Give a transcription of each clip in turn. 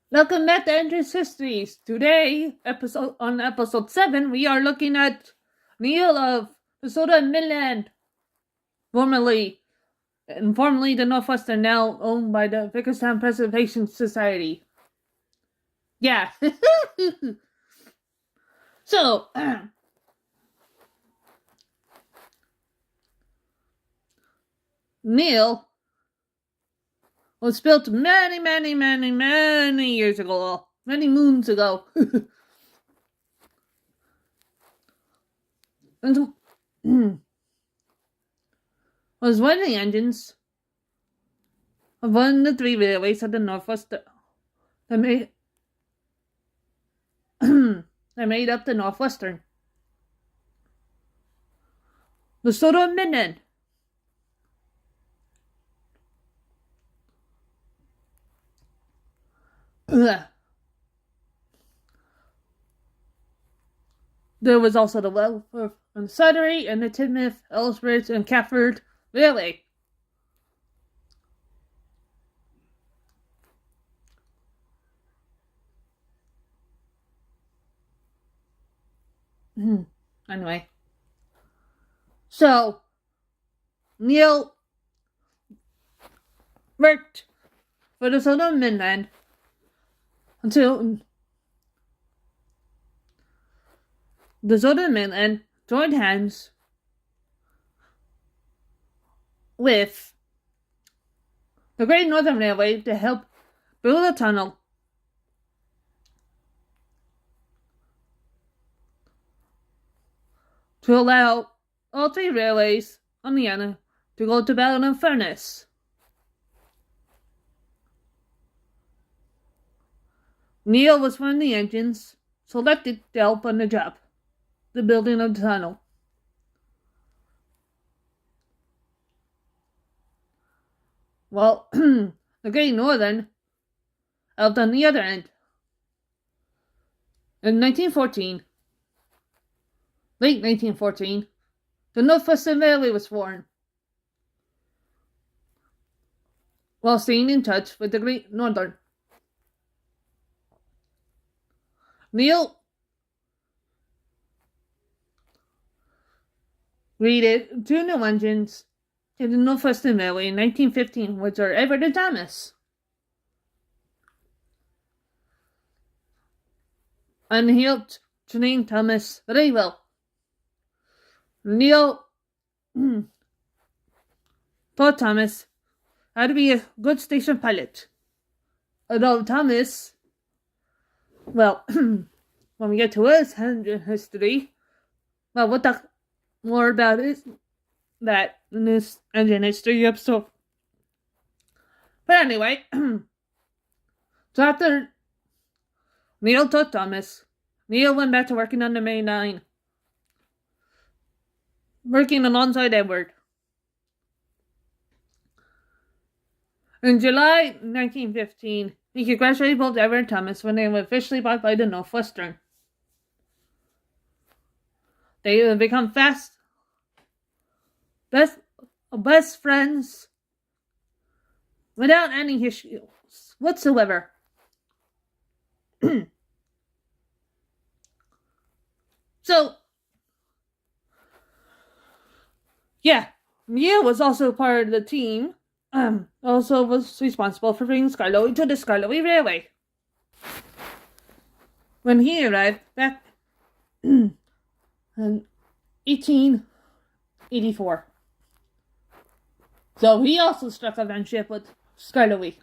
Welcome back to Andrew's Histories. Today, episode 7, we are looking at Neil of Minnesota Midland, formerly the Northwestern, now owned by the Vickerstown Preservation Society. Yeah. So, Neil was built many years ago. Many moons ago. And was one of the engines of one of the three railways of the Northwest that made up the Northwestern. The Minnesota Midland. There was also the Wellford and Sudbury and the Tidmouth, Ellsbridge, and Catford Railway. Anyway. So, Neil worked for the Minnesota Midland until the Minnesota Midland joined hands with the Great Northern Railway to help build a tunnel to allow all three railways on the island to go to Battle and Furnace. Neil was one of the engines selected to help on the job, the building of the tunnel. Well, the Great Northern helped on the other end. In late 1914, the Northwestern Railway was formed, while staying in touch with the Great Northern. Neil created two new engines in the Northwestern Railway in 1915, which are Everett and Thomas. And he helped train Thomas very well. Neil taught Thomas how to be a good station pilot. Although Thomas, well, when we get to his history, well, we'll talk more about that in this engine history episode. But anyway, so after Neil taught Thomas, Neil went back to working on the main line, working alongside Edward. In July 1915, he congratulated both Edward and Thomas when they were officially bought by the Northwestern. They have become best friends without any issues whatsoever. So, yeah, Neil was also part of the team. Also was responsible for bringing Skarloey to the Skarloey Railway. When he arrived back in 1884. So he also struck a friendship with Skarloey.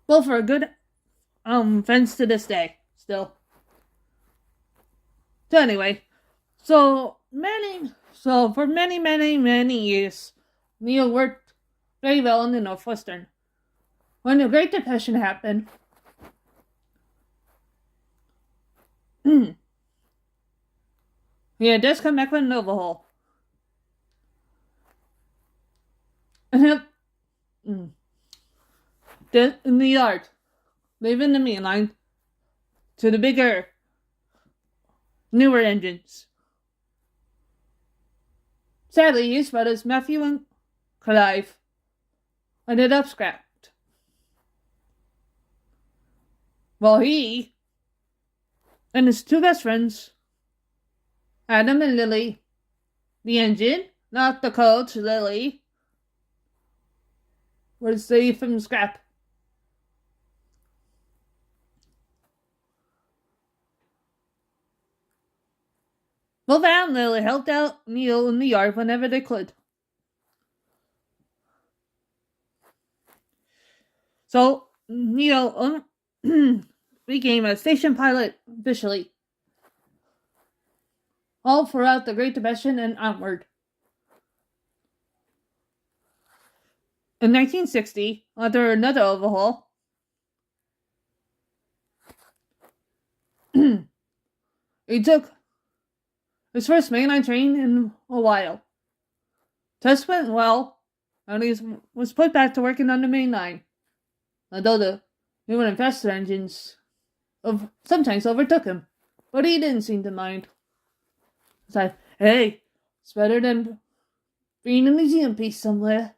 Both are good friends to this day, still. So anyway, for many years, Neil worked very well in the Northwestern. When the Great Depression happened, he had just come back from Navajo. And in the yard, leaving the main line to the bigger, newer engines. Sadly, his brothers Matthew and Clive ended up scrapped. Well, he and his two best friends, Adam and Lily, the engine, not the coach, Lily, were saved from scrap. Both Adam and Lily helped out Neil in the yard whenever they could. So, Neil became a station pilot officially, all throughout the Great Depression and onward. In 1960, after another overhaul, he took his first mainline train in a while. Tests went well, and he was put back to working on the main line, although the newer and faster engines sometimes overtook him, but he didn't seem to mind. It's like, hey, it's better than being a museum piece somewhere.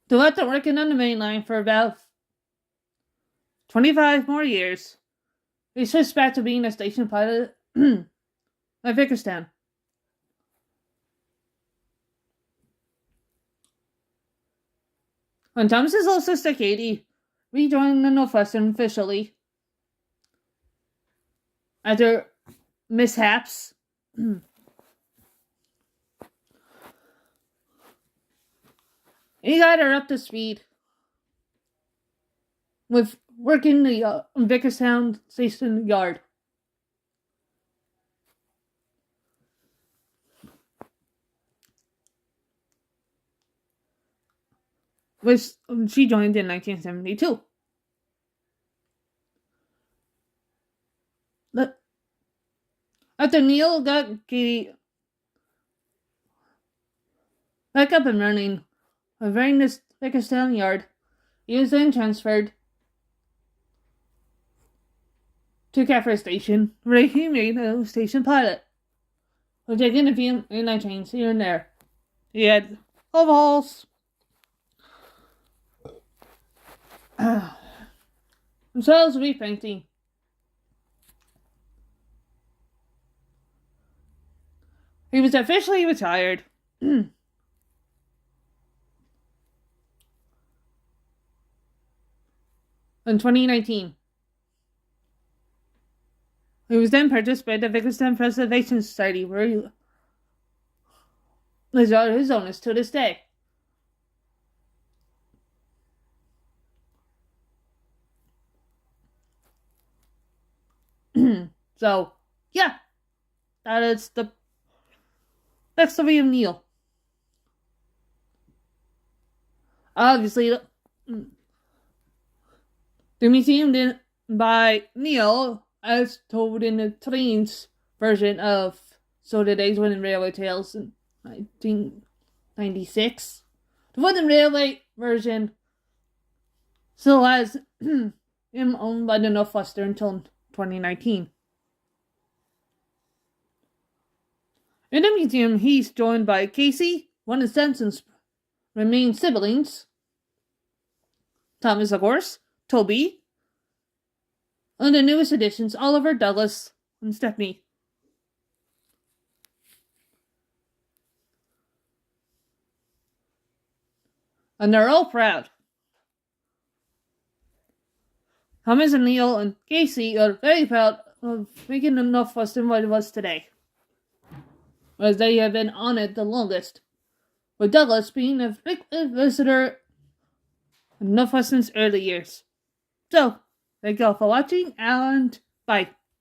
So after working on the main line for about 25 more years, he switched back to being a station pilot at Vickerstown. When Thomas's little sister Katie rejoined the Northwestern officially after mishaps, he got her up to speed with working the Vickerstown station yard. Which she joined in 1972. After Neil got Katie back up and running a very nice Vickerstown yard, he was then transferred to Catford Station, where he made a station pilot, with taking a few mainline trains here and there. He had overhauls, as well as repainting. He was officially retired in 2019. He was then purchased by the Vickerstown Preservation Society, where he is his owners to this day. So, yeah, that is the backstory of Neil. Obviously, the museum didn't buy Neil as told in the trains version of So the Days When in Railway Tales in 1996. The Wooden Railway version still has him owned by the Northwestern until 2019. In the museum, he's joined by Casey, one of Simpson's remaining siblings, Thomas, of course, Toby, and the newest additions, Oliver, Douglas, and Stephanie. And they're all proud. Thomas and Neil and Casey are very proud of making the Northwestern what it was today, as they have been on it the longest, with Douglas being a frequent visitor in Northwestern's early years. So, thank you all for watching, and bye.